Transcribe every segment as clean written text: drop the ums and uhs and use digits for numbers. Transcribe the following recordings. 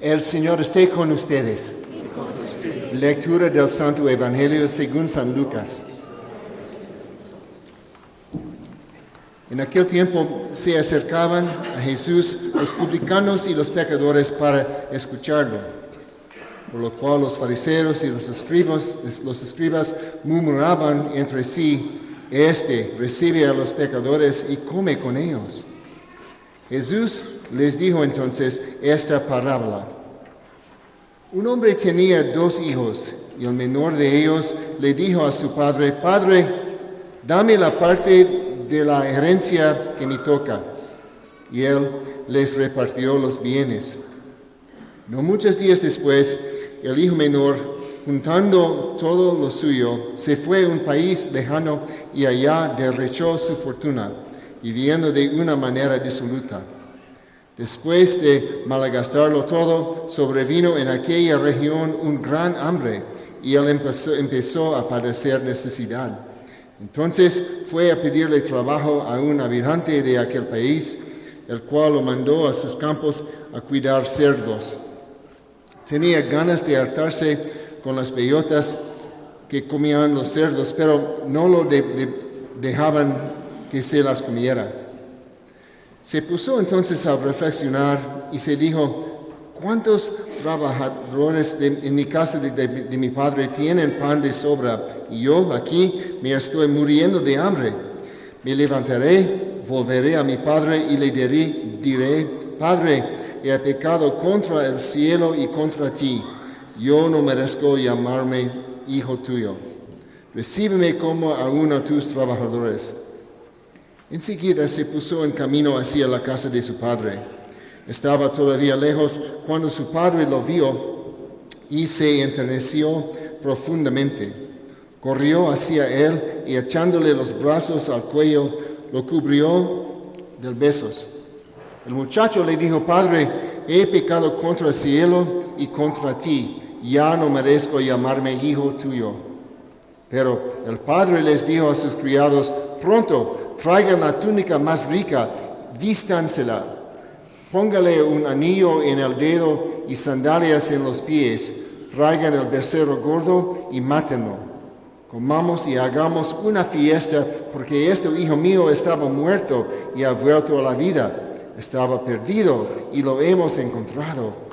El Señor esté con ustedes. Lectura del Santo Evangelio según San Lucas. En aquel tiempo se acercaban a Jesús los publicanos y los pecadores para escucharlo, por lo cual los fariseos y los escribas murmuraban entre sí: Este recibe a los pecadores y come con ellos. Jesús les dijo entonces esta parábola. Un hombre tenía 2 hijos, y el menor de ellos le dijo a su padre: Padre, dame la parte de la herencia que me toca. Y él les repartió los bienes. No muchos días después, el hijo menor, juntando todo lo suyo, se fue a un país lejano y allá derrochó su fortuna, viviendo de una manera disoluta. Después de malgastarlo todo, sobrevino en aquella región un gran hambre y él empezó a padecer necesidad. Entonces fue a pedirle trabajo a un habitante de aquel país, el cual lo mandó a sus campos a cuidar cerdos. Tenía ganas de hartarse con las bellotas que comían los cerdos, pero no lo dejaban que se las comiera. Se puso entonces a reflexionar y se dijo: ¿Cuántos trabajadores en mi casa de mi padre tienen pan de sobra y yo aquí me estoy muriendo de hambre? Me levantaré, volveré a mi padre y le diré: Padre, he pecado contra el cielo y contra ti. Yo no merezco llamarme hijo tuyo. Recíbeme como a uno de tus trabajadores. Enseguida se puso en camino hacia la casa de su padre. Estaba todavía lejos cuando su padre lo vio y se enterneció profundamente. Corrió hacia él y echándole los brazos al cuello, lo cubrió de besos. El muchacho le dijo: Padre, he pecado contra el cielo y contra ti. Ya no merezco llamarme hijo tuyo. Pero el padre les dijo a sus criados: Pronto, traigan la túnica más rica, vístansela. Póngale un anillo en el dedo y sandalias en los pies. Traigan el becerro gordo y mátenlo. Comamos y hagamos una fiesta, porque este hijo mío estaba muerto y ha vuelto a la vida. Estaba perdido y lo hemos encontrado.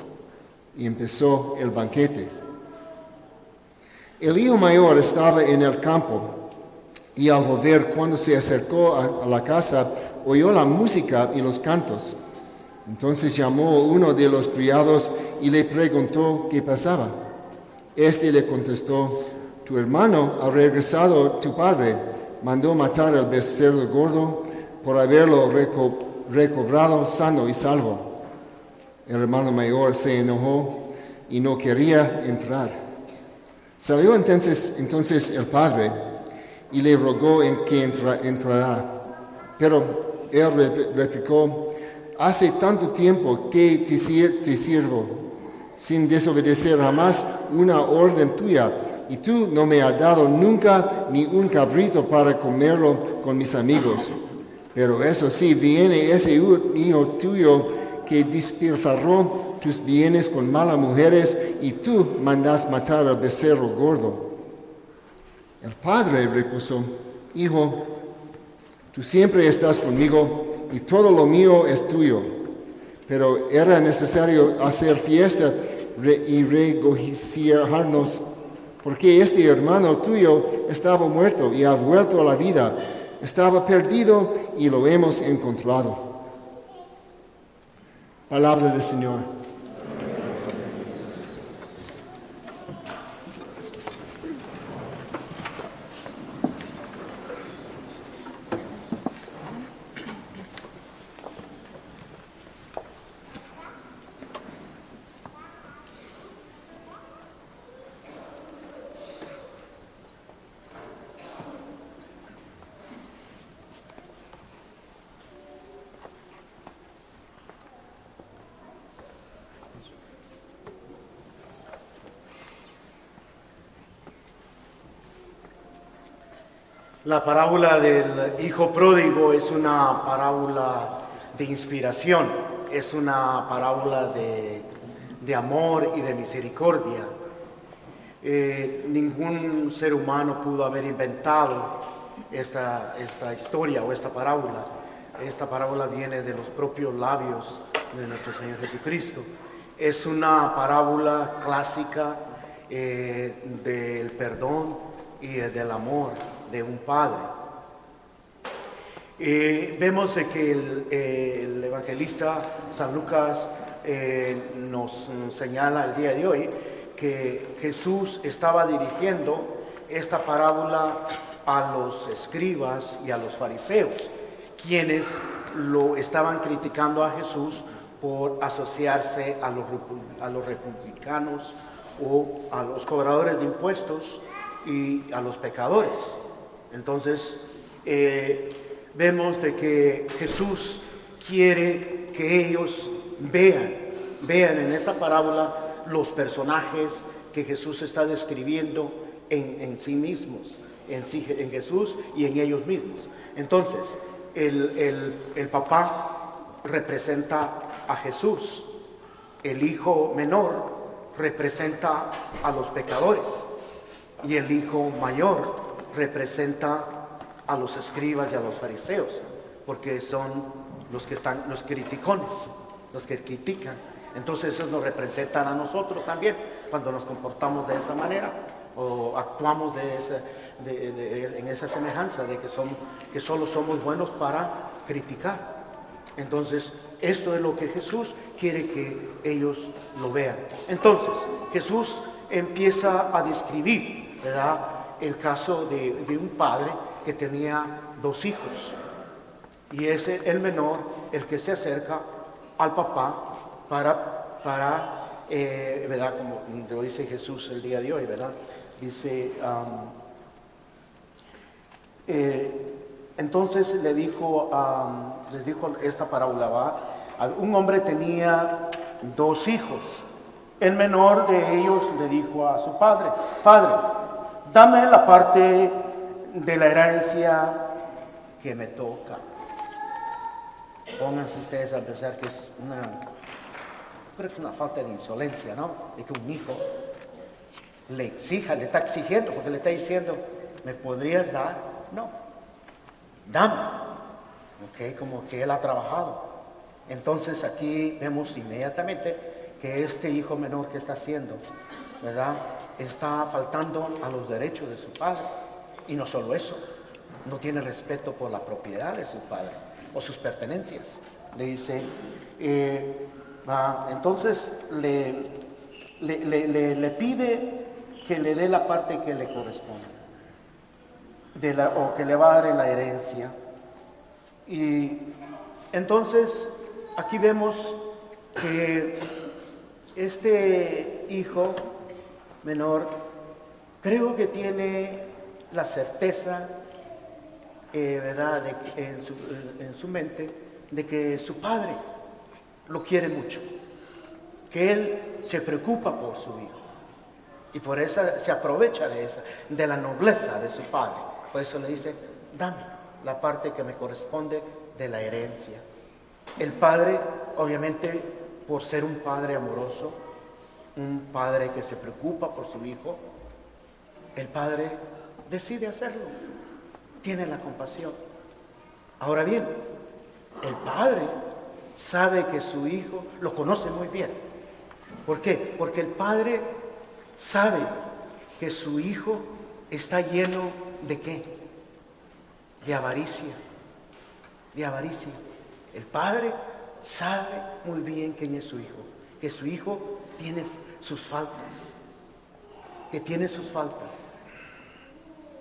Y empezó el banquete. El hijo mayor estaba en el campo, y al volver, cuando se acercó a la casa, oyó la música y los cantos. Entonces llamó uno de los criados y le preguntó qué pasaba. Este le contestó: Tu hermano ha regresado tu padre, mandó matar al becerro gordo por haberlo recobrado sano y salvo. El hermano mayor se enojó y no quería entrar. Salió entonces el padre y le rogó que entrara. Pero él replicó: Hace tanto tiempo que te sirvo, sin desobedecer jamás una orden tuya, y tú no me has dado nunca ni un cabrito para comerlo con mis amigos. Pero eso sí, viene ese hijo tuyo que despilfarró tus bienes con malas mujeres, y tú mandas matar al becerro gordo. El padre repuso: Hijo, tú siempre estás conmigo y todo lo mío es tuyo. Pero era necesario hacer fiesta y regocijarnos, porque este hermano tuyo estaba muerto y ha vuelto a la vida. Estaba perdido y lo hemos encontrado. Palabra del Señor. La parábola del hijo pródigo es una parábola de inspiración, es una parábola de de amor y de misericordia. Ningún ser humano pudo haber inventado esta historia o esta parábola. Esta parábola viene de los propios labios de nuestro Señor Jesucristo. Es una parábola clásica del perdón y del amor de un padre. Vemos de que el evangelista San Lucas nos señala el día de hoy que Jesús estaba dirigiendo esta parábola a los escribas y a los fariseos, quienes lo estaban criticando a Jesús por asociarse a los republicanos o a los cobradores de impuestos y a los pecadores. Entonces vemos de que Jesús quiere que ellos vean en esta parábola los personajes que Jesús está describiendo en sí mismos, en Jesús y en ellos mismos. Entonces, el papá representa a Jesús, el hijo menor representa a los pecadores y el hijo mayor representa a los escribas y a los fariseos, porque son los criticones, los que critican. Entonces esos nos representan a nosotros también cuando nos comportamos de esa manera o actuamos en esa semejanza de que solo somos buenos para criticar. Entonces esto es lo que Jesús quiere que ellos lo vean. Entonces Jesús empieza a describir, ¿verdad?, el caso de un padre que tenía 2 hijos, y es el menor el que se acerca al papá para ¿verdad?, como lo dice Jesús el día de hoy, ¿verdad? Dice, entonces les dijo esta parábola, ¿va? Un hombre tenía 2 hijos. El menor de ellos le dijo a su padre: Padre, dame la parte de la herencia que me toca. Pónganse ustedes a pensar que es una falta de insolencia, ¿no? De que un hijo le está exigiendo, porque le está diciendo: ¿me podrías dar? No, dame. ¿Ok? Como que él ha trabajado. Entonces aquí vemos inmediatamente que este hijo menor que está haciendo, ¿verdad?, está faltando a los derechos de su padre. Y no solo eso, no tiene respeto por la propiedad de su padre o sus pertenencias. Le dice, entonces le pide que le dé la parte que le corresponde, o que le va a dar en la herencia. Y entonces aquí vemos que este hijo menor creo que tiene la certeza, ¿verdad?, en su mente, de que su padre lo quiere mucho, que él se preocupa por su hijo y por eso se aprovecha de la nobleza de su padre. Por eso le dice: dame la parte que me corresponde de la herencia. El padre, obviamente, por ser un padre amoroso, un padre que se preocupa por su hijo, el padre decide hacerlo, tiene la compasión. Ahora bien, el padre sabe que su hijo lo conoce muy bien. ¿Por qué? Porque el padre sabe que su hijo está lleno ¿de qué? De avaricia. De avaricia. El padre sabe muy bien quién es su hijo, que su hijo tiene sus faltas,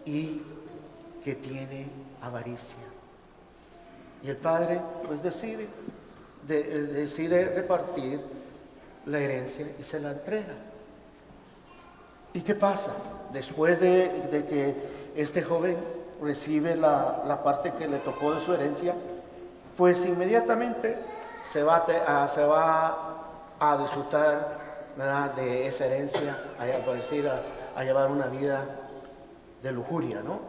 y que tiene avaricia. Y el padre pues decide repartir la herencia y se la entrega. ¿Y qué pasa? Después de que este joven recibe la parte que le tocó de su herencia, pues inmediatamente se va a disfrutar, ¿verdad?, de esa herencia, a llevar una vida de lujuria, ¿no?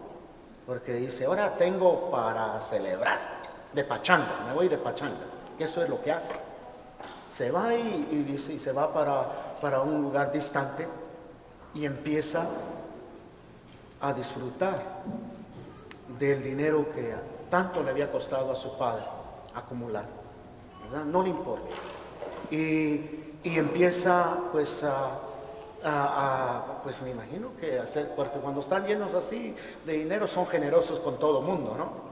Porque dice: ahora tengo para celebrar, de pachanga, me voy de pachanga, que eso es lo que hace. Se va y se va para un lugar distante y empieza a disfrutar del dinero que tanto le había costado a su padre acumular, ¿verdad? No le importa. Y empieza pues pues me imagino que hacer, porque cuando están llenos así de dinero son generosos con todo mundo, ¿no?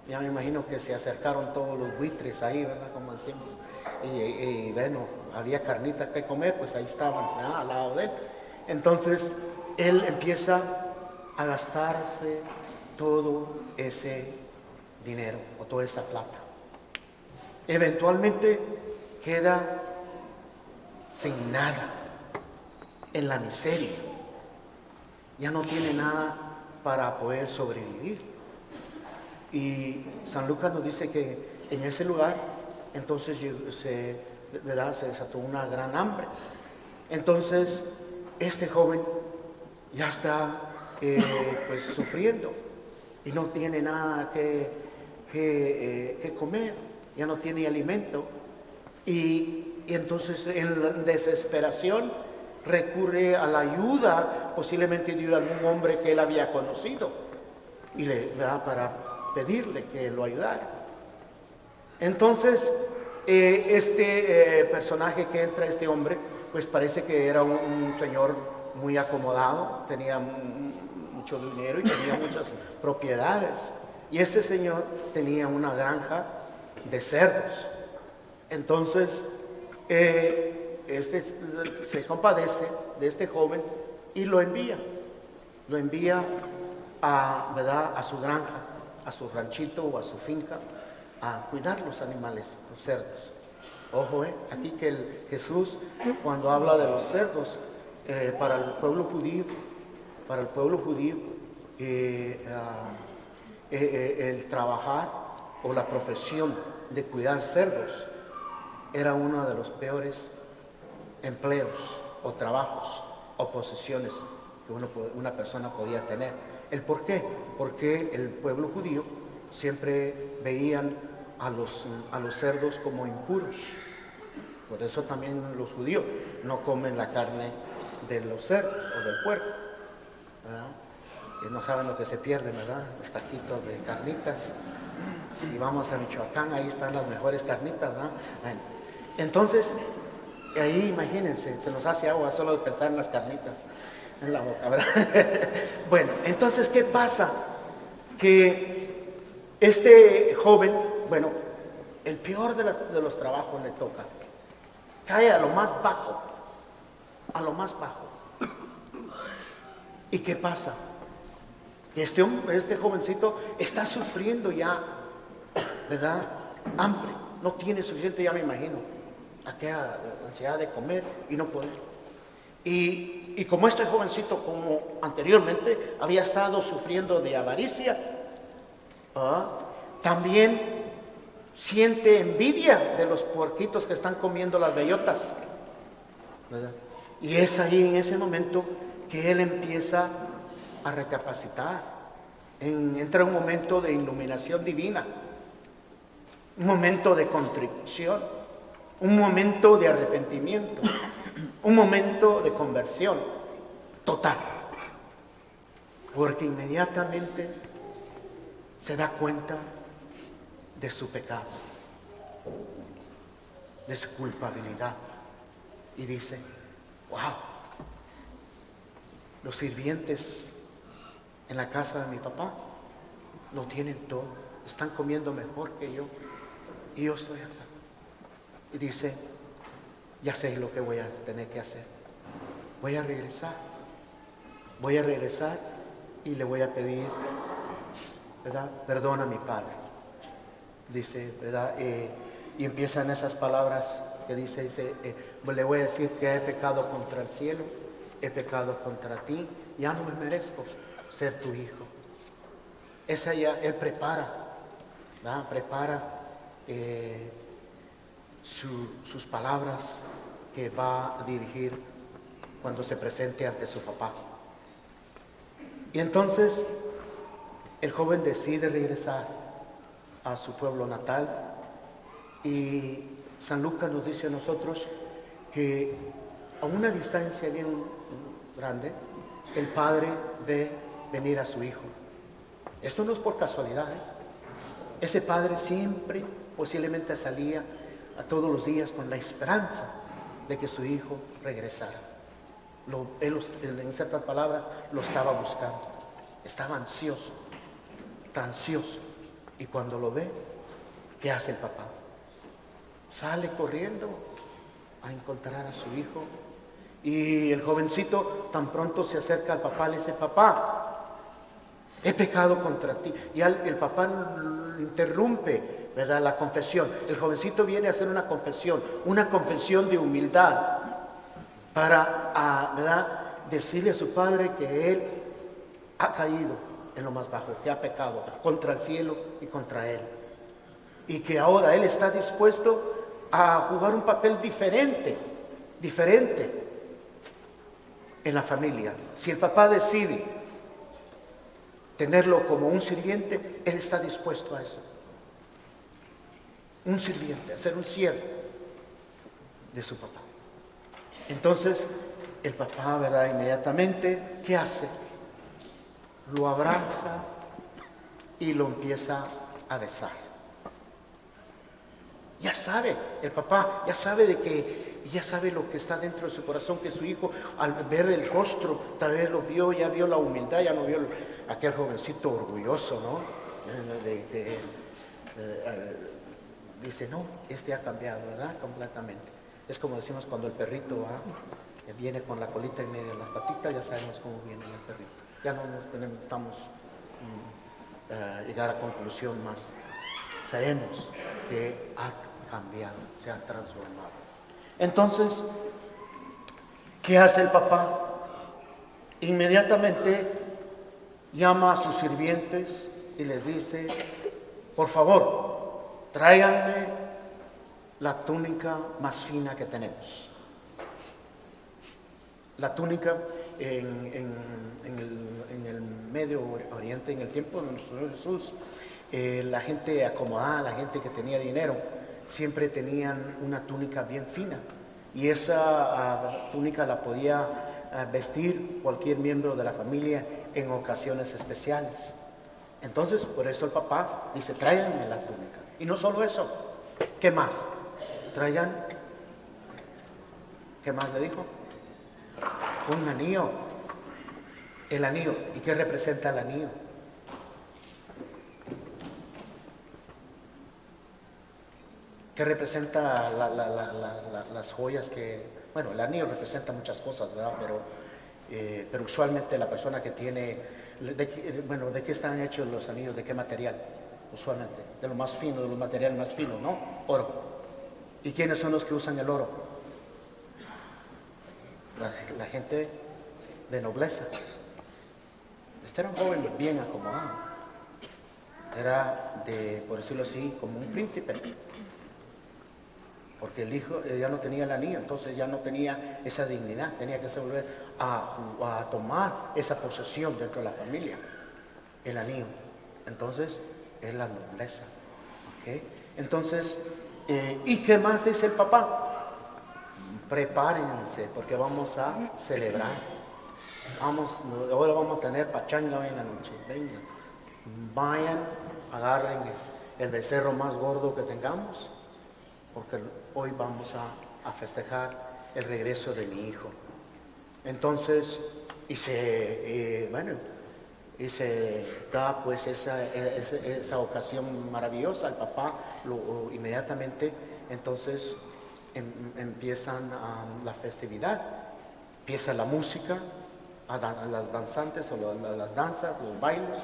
Ya me imagino que se acercaron todos los buitres ahí, ¿verdad? Como decimos. Y bueno, había carnita que comer, pues ahí estaban, ¿verdad? Al lado de él. Entonces, él empieza a gastarse todo ese dinero o toda esa plata. Eventualmente queda sin nada, en la miseria. Ya no tiene nada para poder sobrevivir. Y San Lucas nos dice que en ese lugar entonces se desató una gran hambre. Entonces este joven ya está pues sufriendo y no tiene nada que comer, ya no tiene alimento. Y entonces en desesperación recurre a la ayuda posiblemente de algún hombre que él había conocido y para pedirle que lo ayudara. Entonces este personaje que entra, este hombre, pues parece que era un señor muy acomodado, tenía mucho dinero y tenía muchas propiedades, y este señor tenía una granja de cerdos. Entonces se compadece de este joven y lo envía a su granja, a su ranchito o a su finca, a cuidar los animales, los cerdos. Ojo, aquí que Jesús, cuando habla de los cerdos, para el pueblo judío, el trabajar o la profesión de cuidar cerdos era uno de los peores empleos o trabajos o posesiones que una persona podía tener. ¿El por qué? Porque el pueblo judío siempre veían a los cerdos como impuros. Por eso también los judíos no comen la carne de los cerdos o del puerco, ¿verdad? Que no saben lo que se pierde, ¿verdad? Los taquitos de carnitas. Si vamos a Michoacán, ahí están las mejores carnitas, ¿verdad? Bueno, entonces, ahí imagínense, se nos hace agua solo de pensar en las carnitas en la boca, ¿verdad? Bueno, entonces, ¿qué pasa? Que este joven, bueno, el peor de los trabajos le toca. Cae a lo más bajo. ¿Y qué pasa? Este jovencito está sufriendo ya, ¿verdad? Hambre, no tiene suficiente, ya me imagino, aquella ansiedad de comer y no poder. Y como este jovencito, como anteriormente, había estado sufriendo de avaricia, también siente envidia de los puerquitos que están comiendo las bellotas, ¿verdad? Y es ahí en ese momento que él empieza a recapacitar. Entra un momento de iluminación divina, un momento de contrición, un momento de arrepentimiento, un momento de conversión total, porque inmediatamente se da cuenta de su pecado, de su culpabilidad, y dice: wow, los sirvientes en la casa de mi papá lo tienen todo, están comiendo mejor que yo, y yo estoy acá. Y dice: ya sé lo que voy a tener que hacer, voy a regresar y le voy a pedir, ¿verdad?, perdón a mi padre. Dice, ¿verdad? Y empiezan esas palabras que dice, le voy a decir que he pecado contra el cielo, he pecado contra ti, ya no me merezco ser tu hijo. Él prepara, ¿verdad? Sus palabras que va a dirigir cuando se presente ante su papá. Y entonces el joven decide regresar a su pueblo natal y San Lucas nos dice a nosotros que a una distancia bien grande, el padre ve venir a su hijo. Esto no es por casualidad, ¿eh? Ese padre siempre posiblemente salía a todos los días con la esperanza de que su hijo regresara. Él, en ciertas palabras, lo estaba buscando. Estaba ansioso, tan ansioso. Y cuando lo ve, ¿qué hace el papá? Sale corriendo a encontrar a su hijo. Y el jovencito tan pronto se acerca al papá, le dice: papá, he pecado contra ti. Y el papá interrumpe, ¿verdad?, la confesión. El jovencito viene a hacer una confesión de humildad para, ¿verdad?, decirle a su padre que él ha caído en lo más bajo, que ha pecado contra el cielo y contra él. Y que ahora él está dispuesto a jugar un papel diferente en la familia. Si el papá decide tenerlo como un sirviente, él está dispuesto a eso. Un sirviente, a ser un siervo de su papá. Entonces, el papá, ¿verdad?, inmediatamente, ¿qué hace? Lo abraza y lo empieza a besar. Ya sabe, el papá ya sabe ya sabe lo que está dentro de su corazón, que su hijo, al ver el rostro, tal vez ya vio la humildad, ya no vio aquel jovencito orgulloso, ¿no? Dice: no, este ha cambiado, ¿verdad?, completamente. Es como decimos cuando el perrito viene con la colita en medio de las patitas, ya sabemos cómo viene el perrito. Ya no necesitamos llegar a conclusión más. Sabemos que ha cambiado, se ha transformado. Entonces, ¿qué hace el papá? Inmediatamente llama a sus sirvientes y les dice: por favor, tráiganme la túnica más fina que tenemos. La túnica en el Medio Oriente, en el tiempo de nuestro Señor Jesús, la gente acomodada, la gente que tenía dinero, siempre tenían una túnica bien fina. Y esa túnica la podía vestir cualquier miembro de la familia en ocasiones especiales. Entonces, por eso el papá dice: tráiganme la túnica. Y no solo eso, ¿qué más? Traigan, ¿qué más le dijo? Un anillo. El anillo. ¿Y qué representa el anillo? ¿Qué representa las joyas que... Bueno, el anillo representa muchas cosas, ¿verdad? Pero usualmente la persona que tiene... ¿de qué están hechos los anillos? ¿De qué material? Usualmente, de lo más fino, de los materiales más finos, ¿no? Oro. ¿Y quiénes son los que usan el oro? La gente de nobleza. Este era un joven bien acomodado. Era, por decirlo así, como un príncipe. Porque el hijo ya no tenía el anillo, entonces ya no tenía esa dignidad. Tenía que volver a tomar esa posesión dentro de la familia. El anillo. Entonces, es la nobleza. ¿Okay? Entonces, ¿y qué más dice el papá? Prepárense, porque vamos a celebrar. Ahora vamos a tener pachanga hoy en la noche. Venga, vayan, agarren el becerro más gordo que tengamos, porque hoy vamos a festejar el regreso de mi hijo. Entonces, y se da pues esa ocasión maravillosa. El papá inmediatamente, entonces empiezan la festividad, empieza la música, a las danzantes o las danzas, los bailes,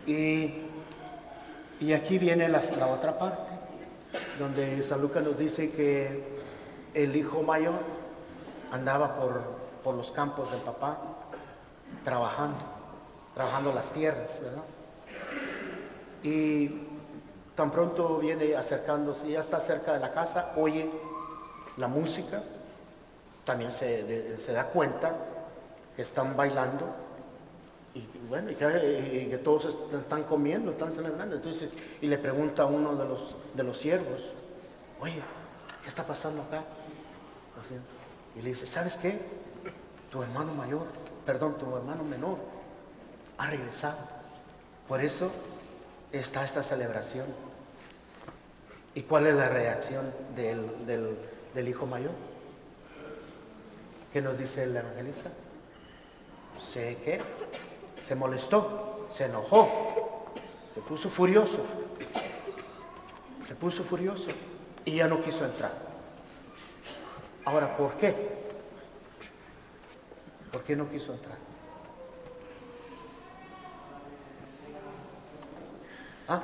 y aquí viene la otra parte, donde San Lucas nos dice que el hijo mayor andaba por los campos del papá, trabajando las tierras, ¿verdad? Y tan pronto viene acercándose, ya está cerca de la casa, oye la música, también se da cuenta que están bailando, y bueno, y que todos están comiendo, están celebrando. Entonces, y le pregunta a uno de los siervos: oye, ¿qué está pasando acá? Así. Y le dice, ¿sabes qué? Tu hermano menor ha regresado. Por eso está esta celebración. ¿Y cuál es la reacción del hijo mayor? ¿Qué nos dice el evangelista? Sé que se molestó, se enojó, se puso furioso y ya no quiso entrar. Ahora, ¿por qué? ¿Por qué no quiso entrar? ¿Ah?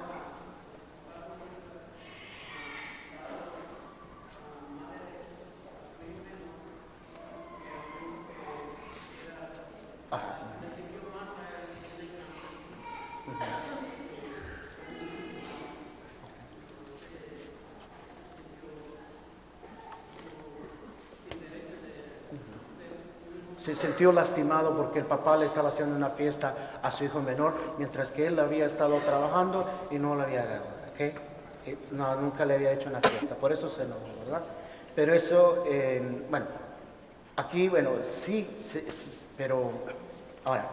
Se sintió lastimado porque el papá le estaba haciendo una fiesta a su hijo menor, mientras que él había estado trabajando y no le había dado, ¿okay? No, nunca le había hecho una fiesta, por eso se enojó, ¿verdad? Pero eso, bueno, aquí, bueno, sí, pero ahora,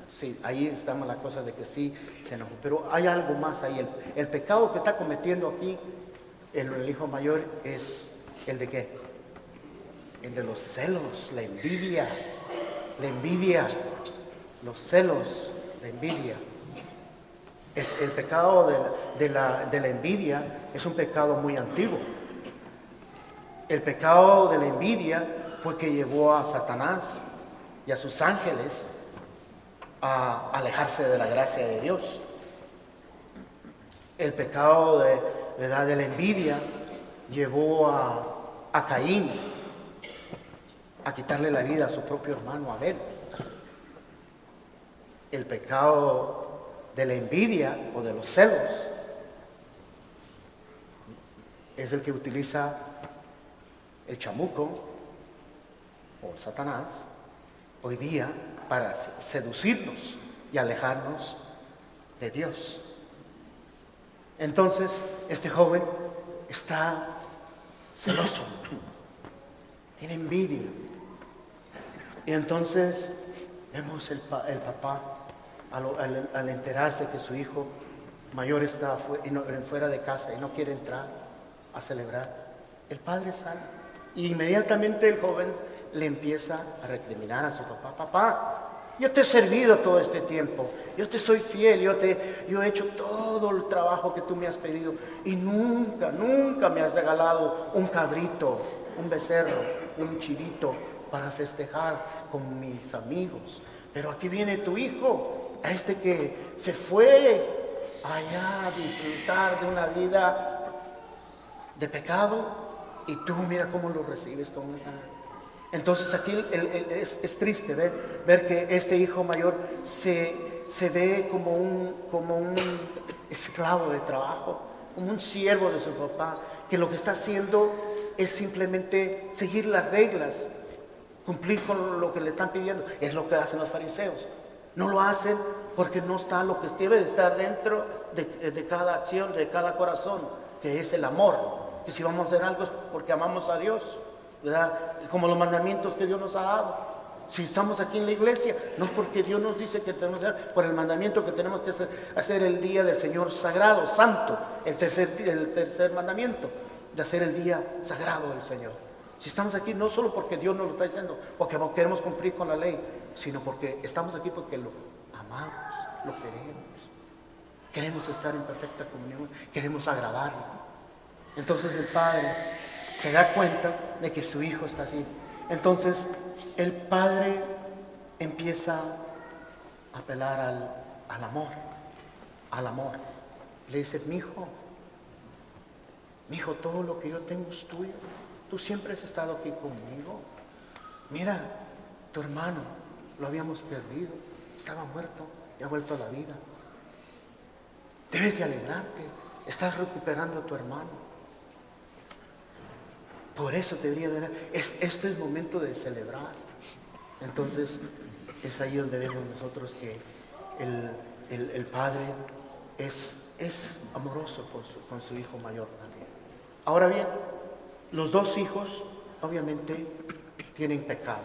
sí, ahí estamos la cosa de que sí se enojó, pero hay algo más ahí. El pecado que está cometiendo aquí el hijo mayor es el de ¿qué? El de los celos, la envidia, los celos, la envidia. Es el pecado de la envidia es un pecado muy antiguo. El pecado de la envidia fue que llevó a Satanás y a sus ángeles a alejarse de la gracia de Dios. El pecado de la envidia llevó a Caín a quitarle la vida a su propio hermano Abel. El pecado de la envidia o de los celos es el que utiliza el chamuco o Satanás hoy día para seducirnos y alejarnos de Dios. Entonces, este joven está celoso, tiene envidia. Y entonces vemos el papá al enterarse que su hijo mayor está fuera de casa y no quiere entrar a celebrar. El padre sale y inmediatamente el joven le empieza a recriminar a su papá. Papá, yo te he servido todo este tiempo, yo te soy fiel, yo he hecho todo el trabajo que tú me has pedido y nunca me has regalado un cabrito, un becerro, un chivito para festejar con mis amigos. Pero aquí viene tu hijo, que se fue allá a disfrutar de una vida de pecado y tú mira cómo lo recibes con esa. Entonces aquí es triste ver que este hijo mayor se ve como un esclavo de trabajo, como un siervo de su papá, que lo que está haciendo es simplemente seguir las reglas, cumplir con lo que le están pidiendo. Es lo que hacen los fariseos. No lo hacen porque no está lo que debe de estar dentro de cada acción, de cada corazón, que es el amor. Que si vamos a hacer algo es porque amamos a Dios, ¿verdad? Como los mandamientos que Dios nos ha dado. Si estamos aquí en la iglesia, no es porque Dios nos dice que tenemos que hacer, por el mandamiento que tenemos que hacer el día del Señor sagrado, santo, el tercer mandamiento, de hacer el día sagrado del Señor. Si estamos aquí, no solo porque Dios nos lo está diciendo, porque queremos cumplir con la ley, sino porque estamos aquí porque lo amamos, lo queremos estar en perfecta comunión, queremos agradarlo. Entonces el padre se da cuenta de que su hijo está así. Entonces el padre empieza a apelar al amor. Le dice, mi hijo, todo lo que yo tengo es tuyo. Tú siempre has estado aquí conmigo. Mira, tu hermano lo habíamos perdido, estaba muerto y ha vuelto a la vida. Debes de alegrarte, estás recuperando a tu hermano. Por eso debería de esto es momento de celebrar. Entonces es ahí donde vemos nosotros que el padre es amoroso con su hijo mayor también. Ahora bien, Los dos hijos, obviamente, tienen pecado.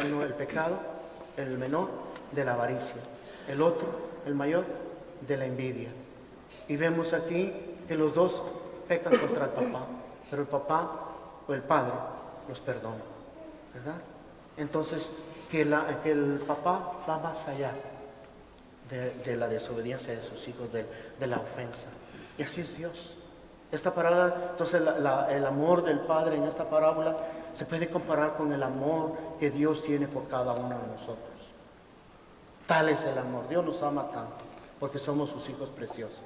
Uno, el pecado, el menor, de la avaricia. El otro, el mayor, de la envidia. Y vemos aquí que los dos pecan contra el papá, pero el papá o el padre los perdona, ¿verdad? Entonces, que el papá va más allá de la desobediencia de sus hijos, de la ofensa. Y así es Dios. Esta parábola, entonces el amor del Padre en esta parábola se puede comparar con el amor que Dios tiene por cada uno de nosotros. Tal es el amor. Dios nos ama tanto porque somos sus hijos preciosos,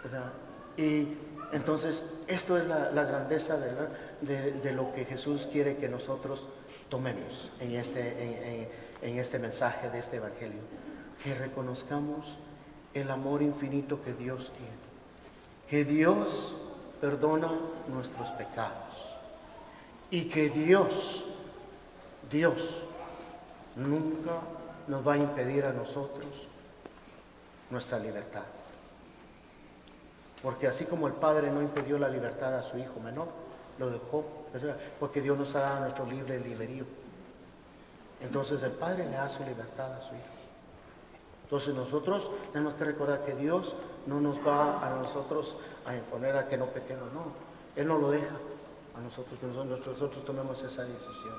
¿verdad? Y entonces esto es la grandeza de lo que Jesús quiere que nosotros tomemos en este mensaje de este evangelio, que reconozcamos el amor infinito que Dios tiene, que Dios perdona nuestros pecados y que Dios nunca nos va a impedir a nosotros nuestra libertad. Porque así como el Padre no impidió la libertad a su hijo menor, lo dejó, porque Dios nos ha dado nuestro libre albedrío. Entonces el Padre le da su libertad a su hijo. Entonces nosotros tenemos que recordar que Dios no nos va a nosotros a imponer a que no pequemos, no. Él no lo deja a nosotros, que nosotros tomemos esa decisión.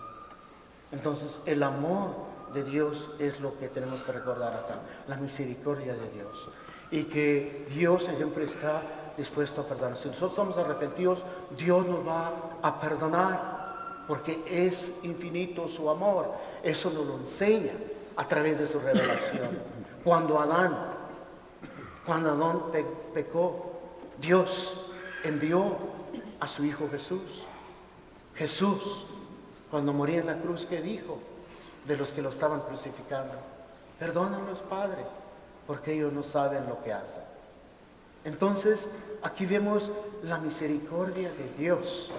Entonces el amor de Dios es lo que tenemos que recordar acá, la misericordia de Dios. Y que Dios siempre está dispuesto a perdonar. Si nosotros estamos arrepentidos, Dios nos va a perdonar, porque es infinito su amor. Eso nos lo enseña a través de su revelación. Cuando Adán pecó, Dios envió a su Hijo Jesús. Jesús, cuando moría en la cruz, ¿qué dijo de los que lo estaban crucificando? Perdónalos, Padre, porque ellos no saben lo que hacen. Entonces, aquí vemos la misericordia de Dios.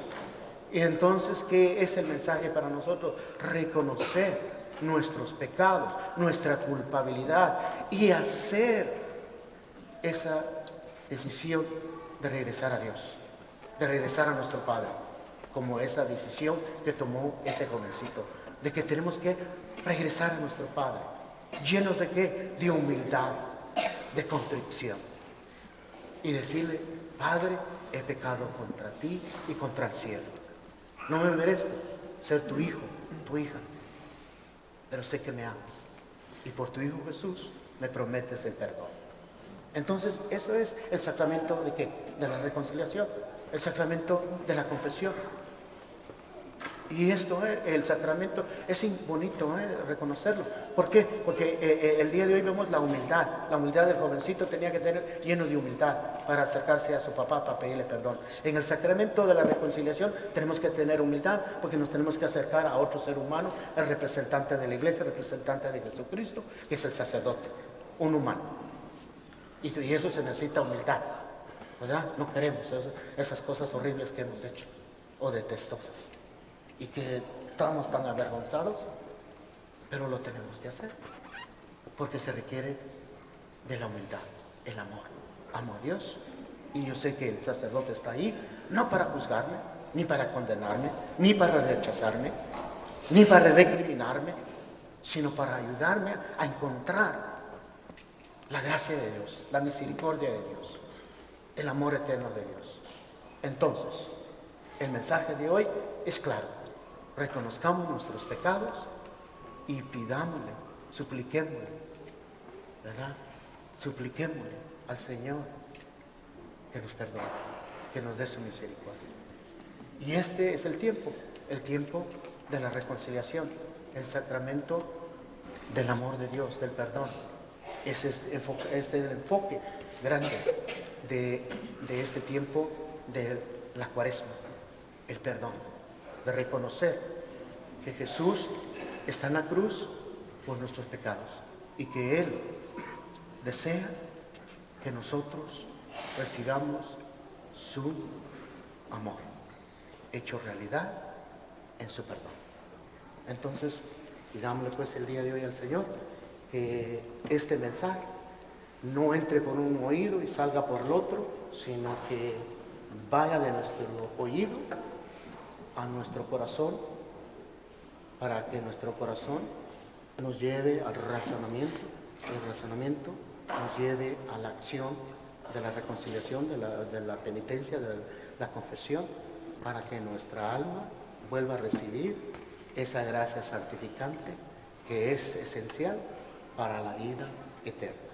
Y entonces, ¿qué es el mensaje para nosotros? Reconocer nuestros pecados, nuestra culpabilidad y hacer esa decisión de regresar a Dios, de regresar a nuestro Padre, como esa decisión que tomó ese jovencito, de que tenemos que regresar a nuestro Padre. ¿Llenos de qué? De humildad, de contrición. Y decirle: Padre, he pecado contra ti y contra el cielo. No me merezco ser tu hijo, tu hija, pero sé que me amas. Y por tu Hijo Jesús me prometes el perdón. Entonces, eso es el sacramento ¿de qué? De la reconciliación, el sacramento de la confesión. Y esto es, el sacramento, es bonito reconocerlo. ¿Por qué? Porque el día de hoy vemos la humildad. La humildad del jovencito tenía que tener lleno de humildad para acercarse a su papá para pedirle perdón. En el sacramento de la reconciliación tenemos que tener humildad, porque nos tenemos que acercar a otro ser humano, el representante de la iglesia, el representante de Jesucristo, que es el sacerdote, un humano. Y eso se necesita humildad, ¿verdad? No queremos esas cosas horribles que hemos hecho, o detestosas, y que estamos tan avergonzados, pero lo tenemos que hacer, porque se requiere de la humildad, el amor. Amo a Dios, y yo sé que el sacerdote está ahí, no para juzgarme, ni para condenarme, ni para rechazarme, ni para recriminarme, sino para ayudarme a encontrar la gracia de Dios, la misericordia de Dios, el amor eterno de Dios. Entonces, el mensaje de hoy es claro: reconozcamos nuestros pecados y pidámosle, supliquémosle, ¿verdad? Supliquémosle al Señor que nos perdone, que nos dé su misericordia. Y este es el tiempo de la reconciliación, el sacramento del amor de Dios, del perdón. Este es el enfoque grande de este tiempo de la Cuaresma, el perdón, de reconocer que Jesús está en la cruz por nuestros pecados y que Él desea que nosotros recibamos su amor hecho realidad en su perdón. Entonces, digámosle pues el día de hoy al Señor que este mensaje no entre por un oído y salga por el otro, sino que vaya de nuestro oído a nuestro corazón, para que nuestro corazón nos lleve al razonamiento, el razonamiento nos lleve a la acción de la reconciliación, de la penitencia, de la confesión, para que nuestra alma vuelva a recibir esa gracia santificante que es esencial para la vida eterna.